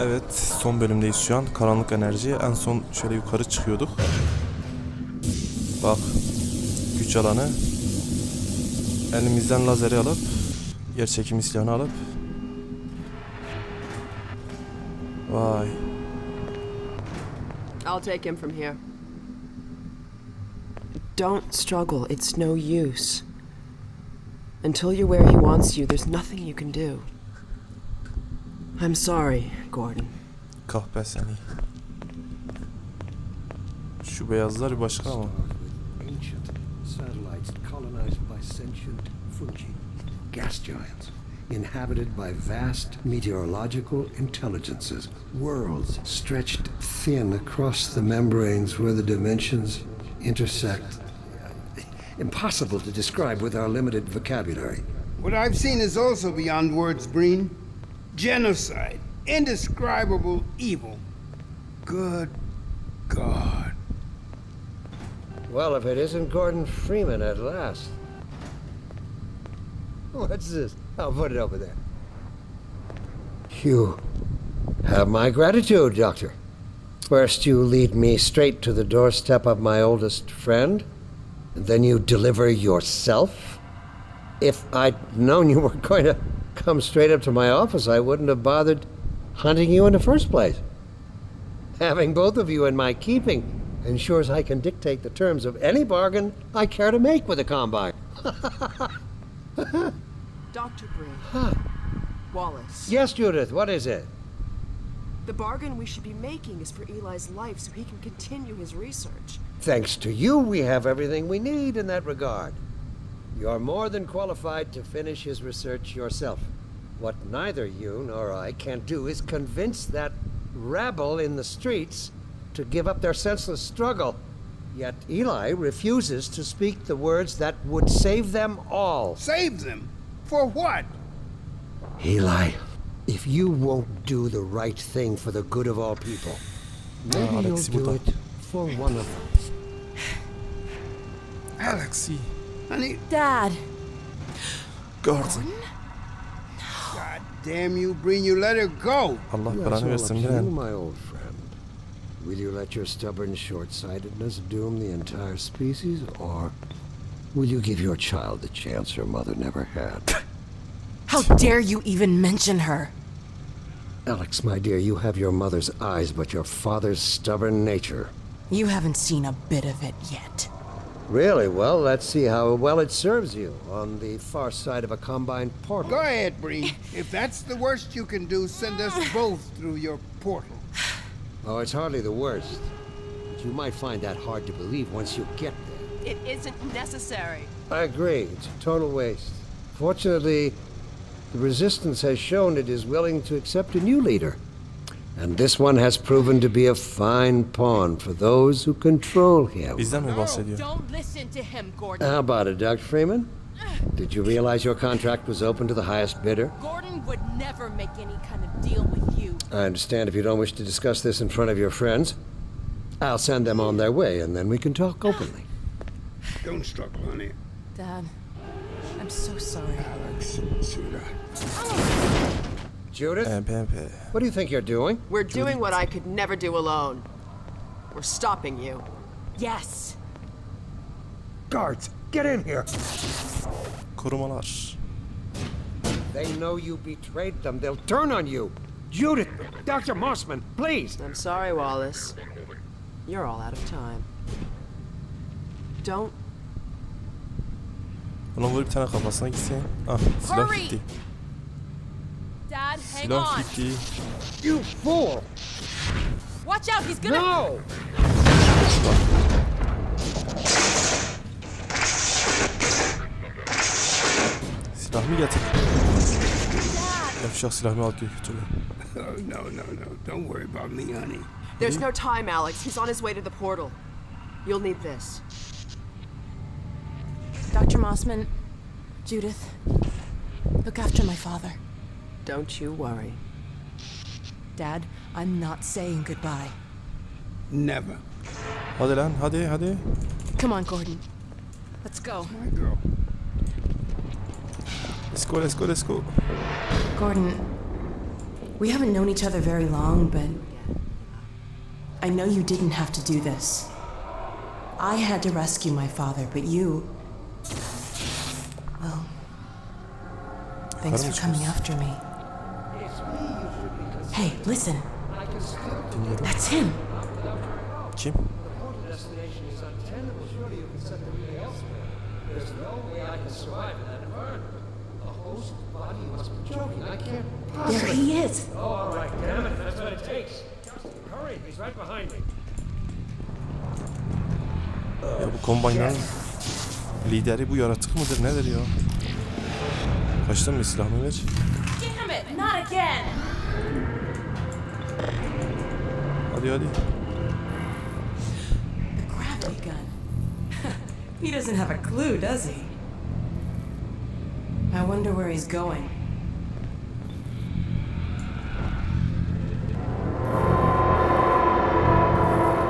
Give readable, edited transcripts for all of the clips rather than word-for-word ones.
Evet, son bölümdeyiz şu an. Karanlık enerji. En son şöyle yukarı çıkıyorduk. Bak, güç alanı. Elimizden lazeri alıp, yer çekimi silahını alıp. Vay. I'll take him from here. Don't struggle, it's no use. Until you're where he wants you, there's nothing you can do. I'm sorry, Gordon. Kahpe seni. Şu beyazlar bir başka ama. Ancient satellites colonized by sentient fungi, gas giants, inhabited by vast meteorological intelligences, worlds stretched thin across the membranes where the dimensions intersect. Impossible to describe with our limited vocabulary. What I've seen is also beyond words, Breen. Genocide, indescribable evil. Good God. Well, if it isn't Gordon Freeman at last. What's this? I'll put it over there. You have my gratitude, Doctor. First you lead me straight to the doorstep of my oldest friend, and then you deliver yourself? If I'd known you were going to come straight up to my office, I wouldn't have bothered hunting you in the first place. Having both of you in my keeping ensures I can dictate the terms of any bargain I care to make with the Combine. Dr. Breen. Huh. Wallace. Yes, Judith, what is it? The bargain we should be making is for Eli's life so he can continue his research. Thanks to you, we have everything we need in that regard. You're more than qualified to finish his research yourself. What neither you nor I can do is convince that rabble in the streets to give up their senseless struggle. Yet Eli refuses to speak the words that would save them all. Save them? For what? Eli, if you won't do the right thing for the good of all people, maybe you'll Alex'i do burada. it for one of them. Alex'i. Honey, Dad. Gordon. God damn you, Breen, you let her go. Allah That's belanı all up versin to you, Biren. my old friend. Will you let your stubborn short-sightedness doom the entire species, or will you give your child the chance her mother never had? How dare you even mention her? Alex, my dear, you have your mother's eyes, but your father's stubborn nature. You haven't seen a bit of it yet. Really? Well, let's see how well it serves you on the far side of a Combine portal. Go ahead, Breen. If that's the worst you can do, send us both through your portal. Oh, it's hardly the worst. But you might find that hard to believe once you get there. It isn't necessary. I agree. It's a total waste. Fortunately, the Resistance has shown it is willing to accept a new leader. And this one has proven to be a fine pawn for those who control him. Bizden mi bahsediyor? Don't listen to him, Gordon. How about it, Dr. Freeman? Did you realize your contract was open to the highest bidder? Gordon would never make any kind of deal with you. I understand if you don't wish to discuss this in front of your friends. I'll send them on their way, and then we can talk openly. Don't struggle, honey. Dad, I'm so sorry. Alex, sweetheart. Judith, Pempe. what do you think you're doing? We're doing what I could never do alone. We're stopping you. Yes. Guards, get in here! Korumalar. They know you betrayed them. They'll turn on you. Judith, Dr. Mossman, please. I'm sorry, Wallace. You're all out of time. Don't. Ona vurup bir tane kafasına gitsin. Ah, silah Hurry! gitti. Dad, hang Silah on. gitti. You fool! Watch out, he's gonna... No! Silah mı getir? Yapacak silah mı al götürüyor? Oh, no. Don't worry about me, honey. There's no time, Alex. He's on his way to the portal. You'll need this. Dr. Mossman, Judith, look after my father. Don't you worry. Dad, I'm not saying goodbye. Never. Hadi lan, hadi. Come on, Gordon. Let's go. My girl. Let's go. Gordon, We haven't known each other very long, but I know you didn't have to do this. I had to rescue my father, but you... Well... Thanks for coming after me. Hey, listen. Dinliyorum. That's him. Kim? There he is. Ya bu kombaynların lideri bu yaratık mıdır nedir ya? Kaçtın mı silahını ver? Damn it, not again. Hadi hadi. The gravity gun. He doesn't have a clue, does he? I wonder where he's going.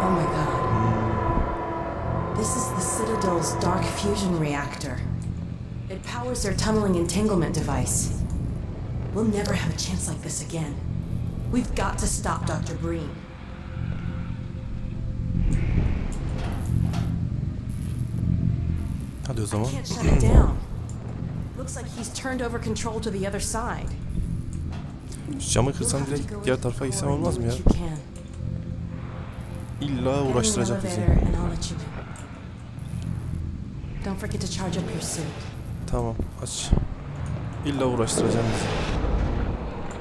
Oh my god. This is the Citadel's dark fusion reactor. It powers their tunneling entanglement device. We'll never have a chance like this again. We've got to stop Dr. Breen. Hadi o zaman. Can't shut it down. Looks like he's turned over control to the other side. Şu camı kırsam direkt diğer tarafa gitsem olmaz mı ya? You can. İlla uğraştıracak bizi. Elevator and I'll let you in. Don't forget to charge up your suit. Tamam aç. İlla uğraştıracağım bizi.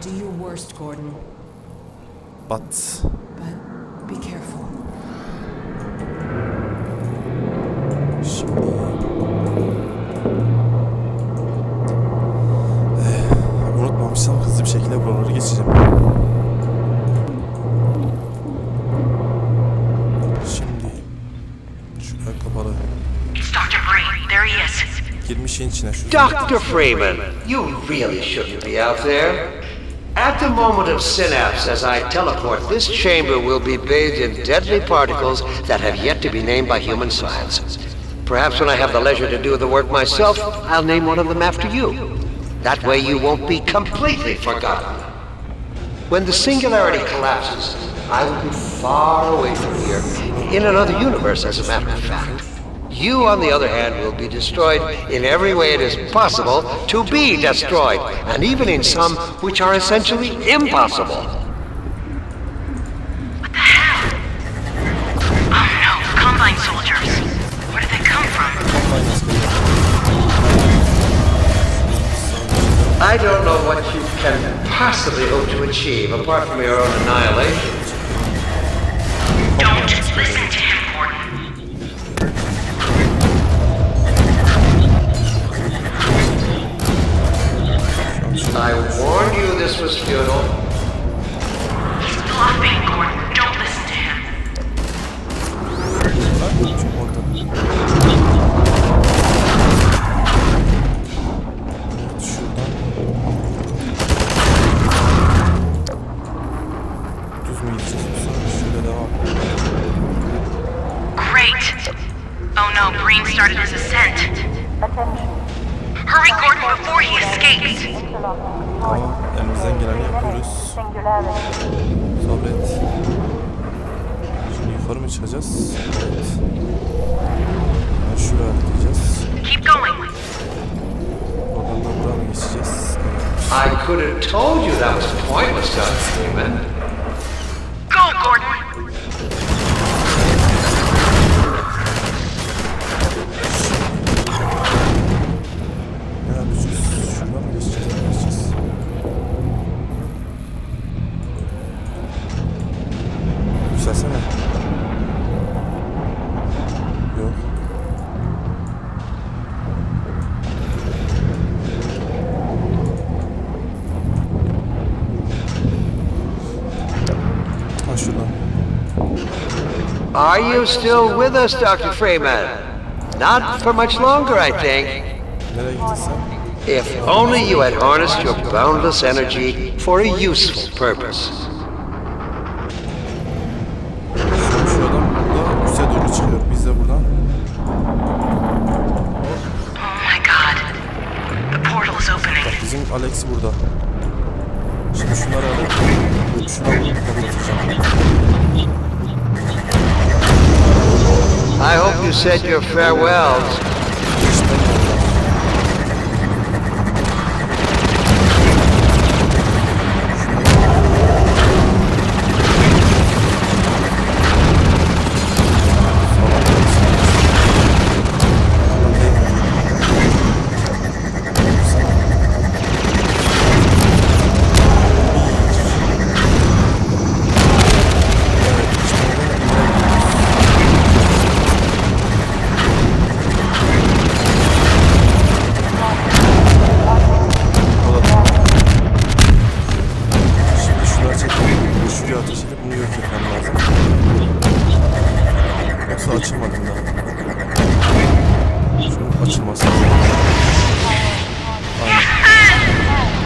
Do your worst, Gordon, Bat. but be careful. Şimdi. Unutmamışsam hızlı bir şekilde buraları geçeceğim. Şimdi. Şuraya kapalı. It's Dr. Breen. There he is. Girmiş şeyin içine şu. Dr. Freeman, you really shouldn't be out there. At the moment of synapse, as I teleport, this chamber will be bathed in deadly particles that have yet to be named by human science. Perhaps when I have the leisure to do the work myself, I'll name one of them after you. That way you won't be completely forgotten. When the singularity collapses, I will be far away from here, in another universe as a matter of fact. You, on the other hand, will be destroyed in every way it is possible to be destroyed, and even in some which are essentially impossible. What the hell? Oh no, Combine soldiers. Where did they come from? I don't know what you can possibly hope to achieve apart from your own annihilation. Don't listen to him, Gordon. I warned you this was futile. He's bluffing, Gordon. Don't listen to him. Düz mü gideceğiz? Şöyle devam. Great. Oh no, Breen started his ascent. Hurry, Gordon, before he escapes. Tamam, elimizden geleni yapıyoruz. Sabret. Şimdi yukarı mı çıkacağız? Evet. Yani şuraya atlayacağız. Keep going. Oradan da buraya mı geçeceğiz? I could have told you that was pointless, Dr. Freeman. Go, Gordon. Ne yapacağız? Şuradan mı geçeceğiz? Ne yapacağız? Yükselsene. Yok. Ha şuradan. Are you still with us, Dr. Freeman? Not for much longer, I think. Nereye gittin sen? If only you had harnessed your boundless energy for a useful purpose. Şu adam burada üste doğru çıkıyor. Biz de buradan. Oh my god. The portal is opening. Bak bizim Alex burada. Şimdi şunları alıp şunu alıp kapatacağım. I hope you said your farewells.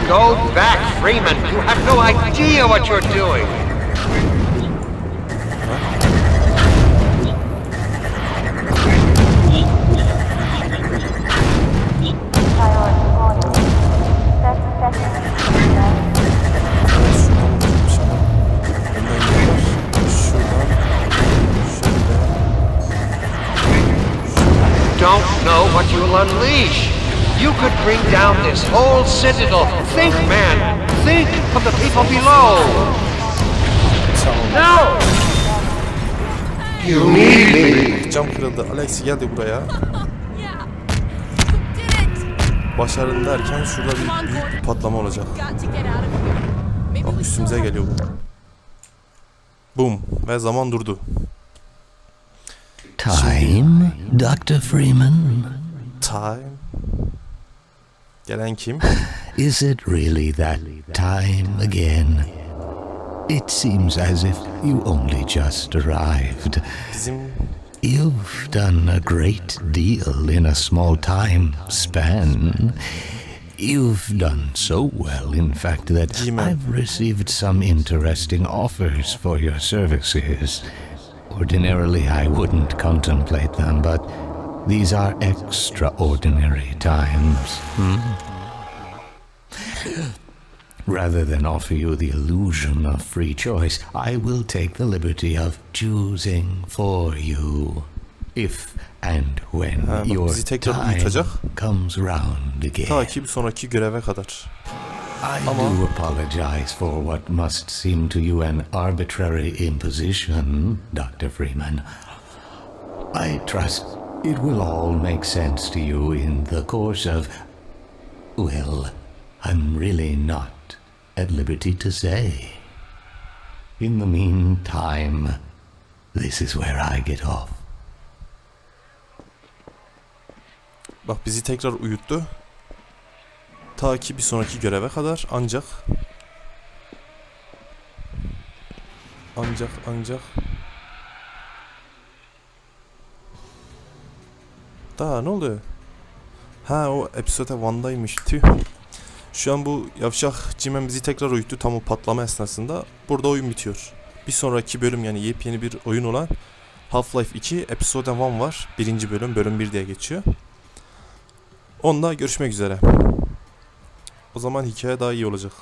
Go back, Freeman. You have no idea what you're doing. Don't know what you'll unleash. You could bring down this whole citadel. Think, man. Think of the people below. No! You need me. Cam kırıldı. Alex geldi buraya. Başarın derken şurada büyük bir patlama olacak. Bak üstümüze geliyor bu. Boom. Ve zaman durdu. Time, Dr. Freeman? Time. Gelen kim? Is it really that time again? It seems as if you only just arrived. Bizim You've done a great deal in a small time span. You've done so well, in fact, that I've received some interesting offers for your services. Ordinarily, I wouldn't contemplate them, but these are extraordinary times. Rather than offer you the illusion of free choice, I will take the liberty of choosing for you. If and when your time comes round again. Ta ki bir sonraki göreve kadar. I do apologize for what must seem to you an arbitrary imposition, Dr. Freeman. I trust it will all make sense to you in the course of... Well, I'm really not at liberty to say. In the meantime, this is where I get off. Bak bizi tekrar uyuttu. Ta ki bir sonraki göreve kadar ancak daha ne oluyor? Ha o episode 1'daymış. Tüh. Şu an bu yavşak cimen bizi tekrar uyuttu tam o patlama esnasında. Burada oyun bitiyor. Bir sonraki bölüm yani yepyeni bir oyun olan Half-Life 2 episode 1 var. Birinci bölüm, bölüm 1 diye geçiyor. Onda görüşmek üzere. O zaman hikaye daha iyi olacak.